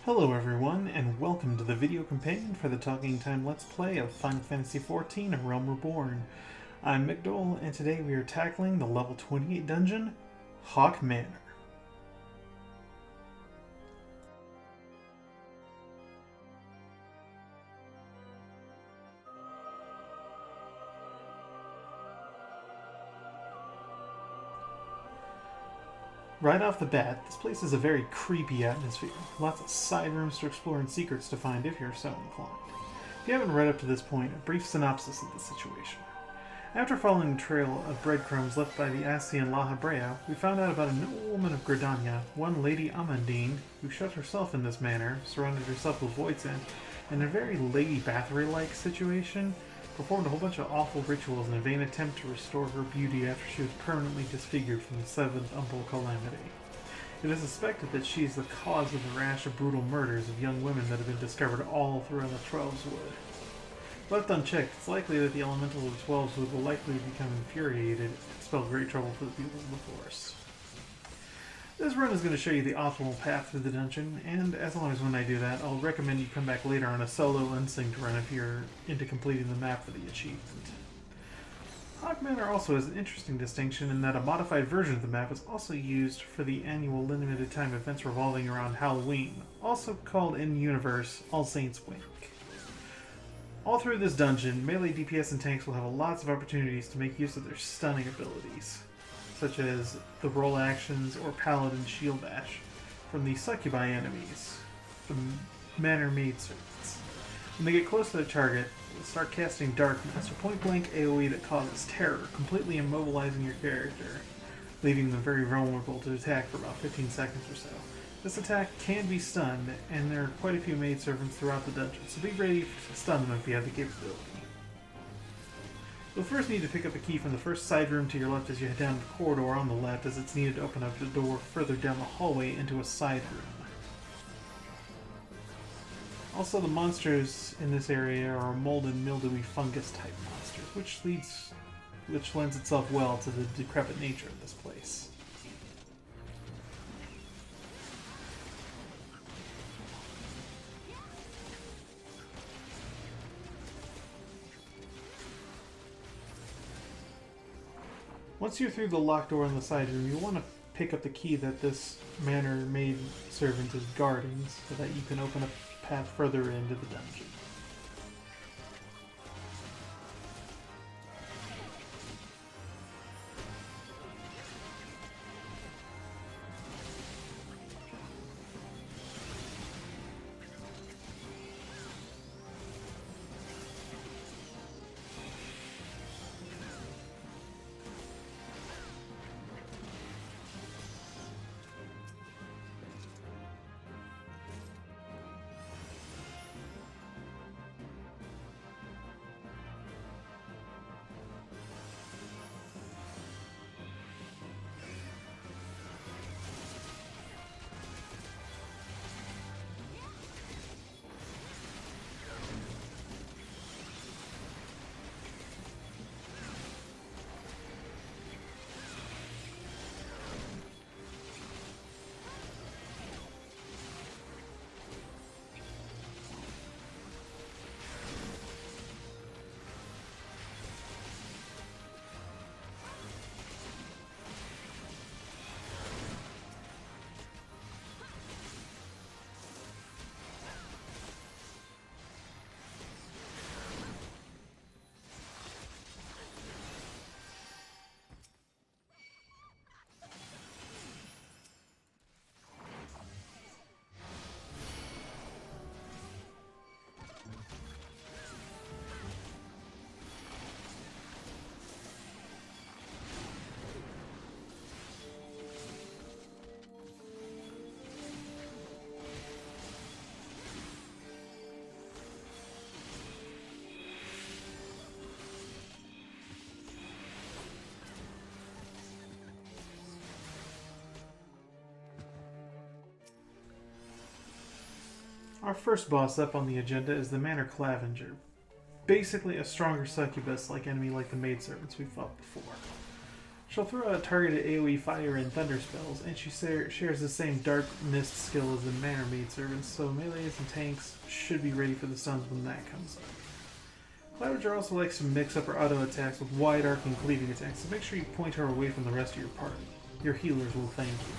Hello everyone, and welcome to the video companion for the Talking Time Let's Play of Final Fantasy XIV: A Realm Reborn. I'm Mcdole, and today we are tackling the level 28 dungeon, Haukke Manor. Right off the bat, this place is a very creepy atmosphere. Lots of side rooms to explore and secrets to find if you're so inclined. If you haven't read up to this point, a brief synopsis of the situation. After following the trail of breadcrumbs left by the Ascian La Habrea, we found out about a noble woman of Gridania, one Lady Amandine, who shut herself in this manor, surrounded herself with voidsent, and in a very Lady Bathory-like situation, performed a whole bunch of awful rituals in a vain attempt to restore her beauty after she was permanently disfigured from the seventh umbral calamity. It is suspected that she is the cause of the rash of brutal murders of young women that have been discovered all throughout the Twelves Wood. Left unchecked, it's likely that the elementals of the Twelves Wood will likely become infuriated and spell great trouble for the people of the forest. This run is going to show you the optimal path through the dungeon, and as long as when I do that, I'll recommend you come back later on a solo unsynced run if you're into completing the map for the achievement. Haukke Manor also has an interesting distinction in that a modified version of the map is also used for the annual limited time events revolving around Halloween, also called in-universe All Saints Week. All through this dungeon, melee DPS and tanks will have lots of opportunities to make use of their stunning abilities, such as the roll actions or paladin shield dash from the succubi enemies, the Manor maidservants. When they get close to their target, they'll start casting darkness, or point-blank AoE that causes terror, completely immobilizing your character, leaving them very vulnerable to attack for about 15 seconds or so. This attack can be stunned, and there are quite a few maidservants throughout the dungeon, so be ready to stun them if you have the capability. You'll first need to pick up a key from the first side room to your left as you head down the corridor on the left, as it's needed to open up the door further down the hallway into a side room. Also, the monsters in this area are mold and mildewy fungus type monsters, which lends itself well to the decrepit nature of this place. Once you're through the locked door in the side room, you'll want to pick up the key that this Manor maid servant is guarding so that you can open up a path further into the dungeon. Our first boss up on the agenda is the Manor Clavenger. Basically a stronger succubus-like enemy like the maidservants we fought before. She'll throw out targeted AoE fire and thunder spells, and she shares the same dark mist skill as the Manor maid servants, so melees and tanks should be ready for the stuns when that comes up. Cloudger also likes to mix up her auto attacks with wide arcing cleaving attacks, so make sure you point her away from the rest of your party. Your healers will thank you.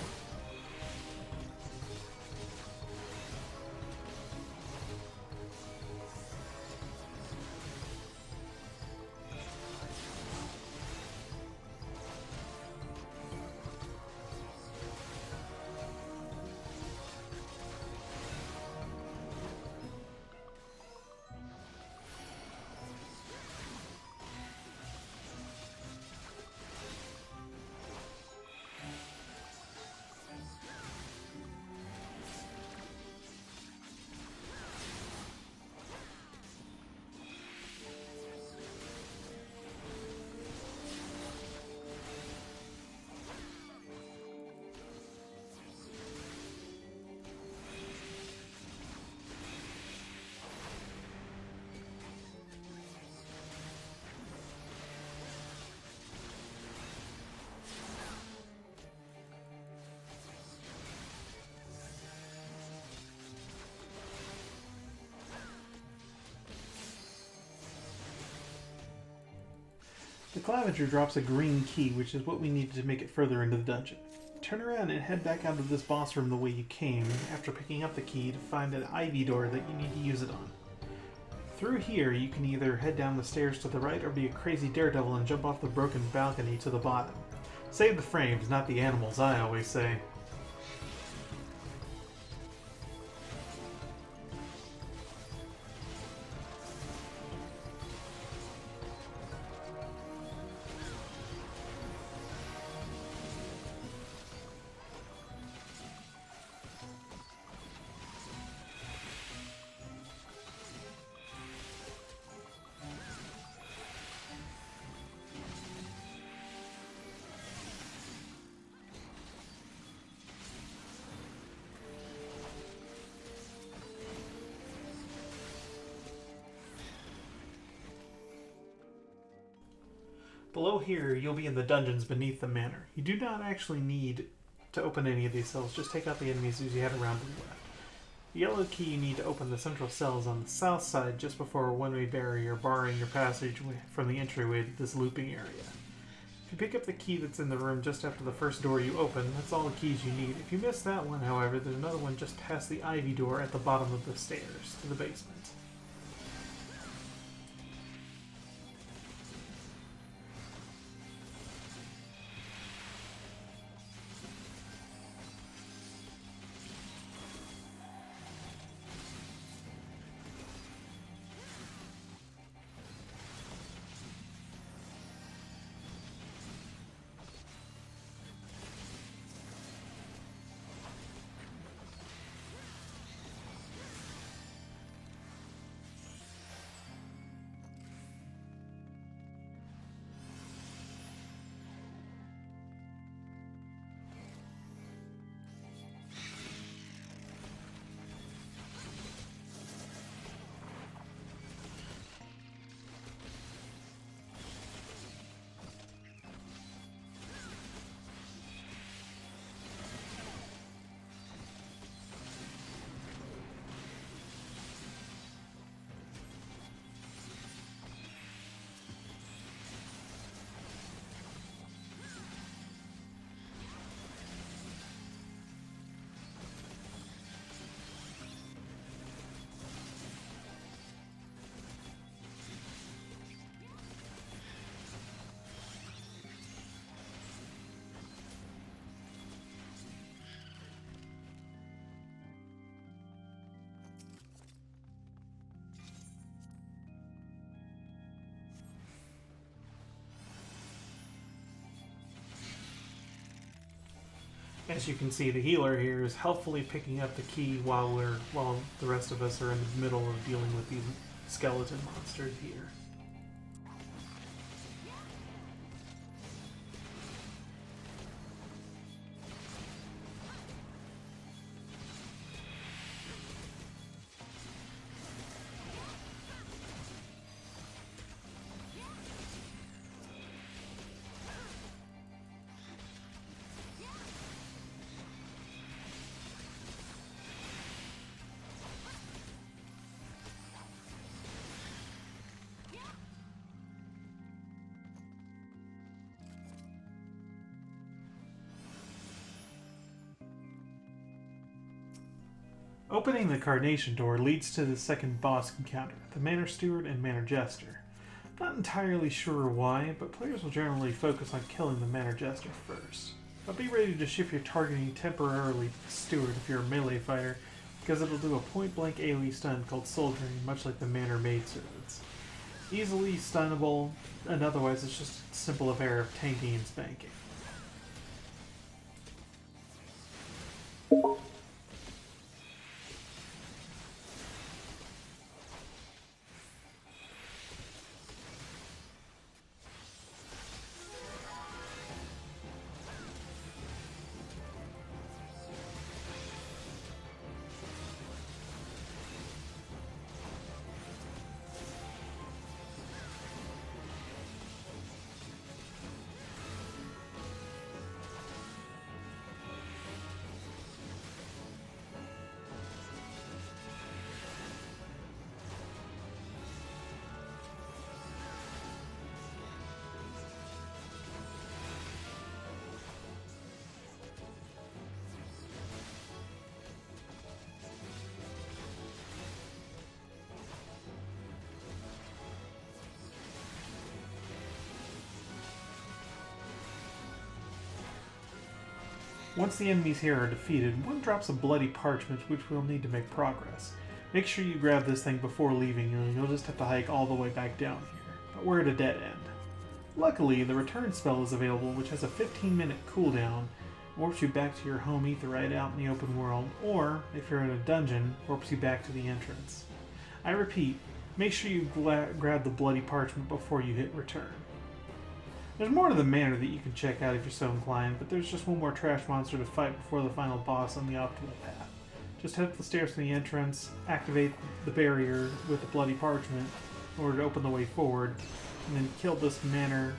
The Clavenger drops a green key, which is what we needed to make it further into the dungeon. Turn around and head back out of this boss room the way you came, after picking up the key to find an ivy door that you need to use it on. Through here, you can either head down the stairs to the right or be a crazy daredevil and jump off the broken balcony to the bottom. Save the frames, not the animals, I always say. Below here, you'll be in the dungeons beneath the manor. You do not actually need to open any of these cells, just take out the enemies as you head around to the left. The yellow key you need to open the central cells on the south side just before a one-way barrier barring your passage from the entryway to this looping area. If you pick up the key that's in the room just after the first door you open, that's all the keys you need. If you miss that one, however, there's another one just past the ivy door at the bottom of the stairs to the basement. As you can see, the healer here is helpfully picking up the key while the rest of us are in the middle of dealing with these skeleton monsters here. Opening the Carnation door leads to the second boss encounter, the Manor Steward and Manor Jester. Not entirely sure why, but players will generally focus on killing the Manor Jester first. But be ready to shift your targeting temporarily to the Steward if you're a melee fighter, because it'll do a point-blank AoE stun called Soldiering, much like the Manor Maidservants. Easily stunnable, and otherwise it's just a simple affair of tanking and spanking. Once the enemies here are defeated, one drops a bloody parchment which we'll need to make progress. Make sure you grab this thing before leaving, or you'll just have to hike all the way back down here. But we're at a dead end. Luckily, the return spell is available, which has a 15-minute cooldown, warps you back to your home aetheryte out in the open world, or, if you're in a dungeon, warps you back to the entrance. I repeat, make sure you grab the bloody parchment before you hit return. There's more to the manor that you can check out if you're so inclined, but there's just one more trash monster to fight before the final boss on the optimal path. Just head up the stairs to the entrance, activate the barrier with the bloody parchment in order to open the way forward, and then kill this manor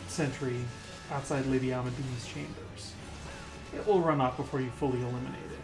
sentry outside Lady Amandine's chambers. It will run off before you fully eliminate it.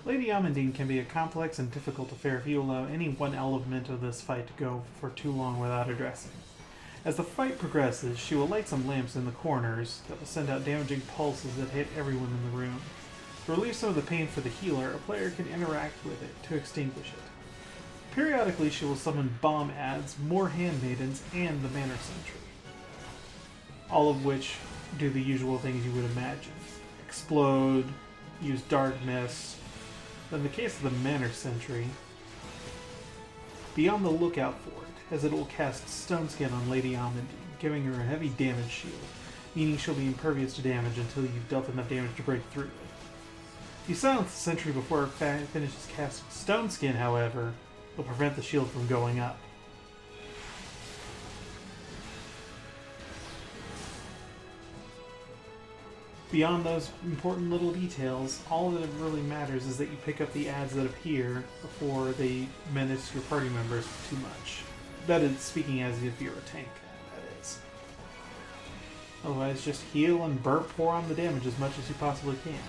Lady Amandine can be a complex and difficult affair if you allow any one element of this fight to go for too long without addressing. As the fight progresses, she will light some lamps in the corners that will send out damaging pulses that hit everyone in the room. To relieve some of the pain for the healer, a player can interact with it to extinguish it. Periodically, she will summon bomb ads, more handmaidens, and the Manor Sentry. All of which do the usual things you would imagine. Explode, use dark mist. In the case of the Manor Sentry, be on the lookout for it, as it will cast Stone Skin on Lady Amandine, giving her a heavy damage shield, meaning she'll be impervious to damage until you've dealt enough damage to break through it. If you silence the sentry before it finishes casting Stone Skin, however, will prevent the shield from going up. Beyond those important little details, all that really matters is that you pick up the ads that appear before they menace your party members too much. That is speaking as if you're a tank, that is. Otherwise, just heal and burp pour on the damage as much as you possibly can.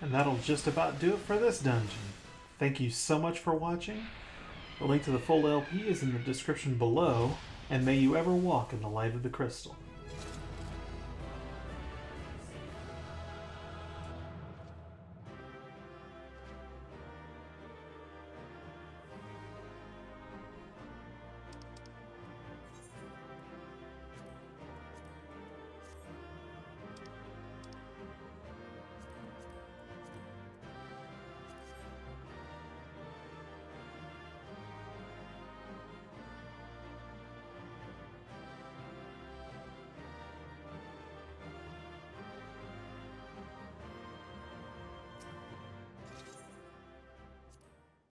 And that'll just about do it for this dungeon. Thank you so much for watching. The link to the full LP is in the description below, and may you ever walk in the light of the crystal.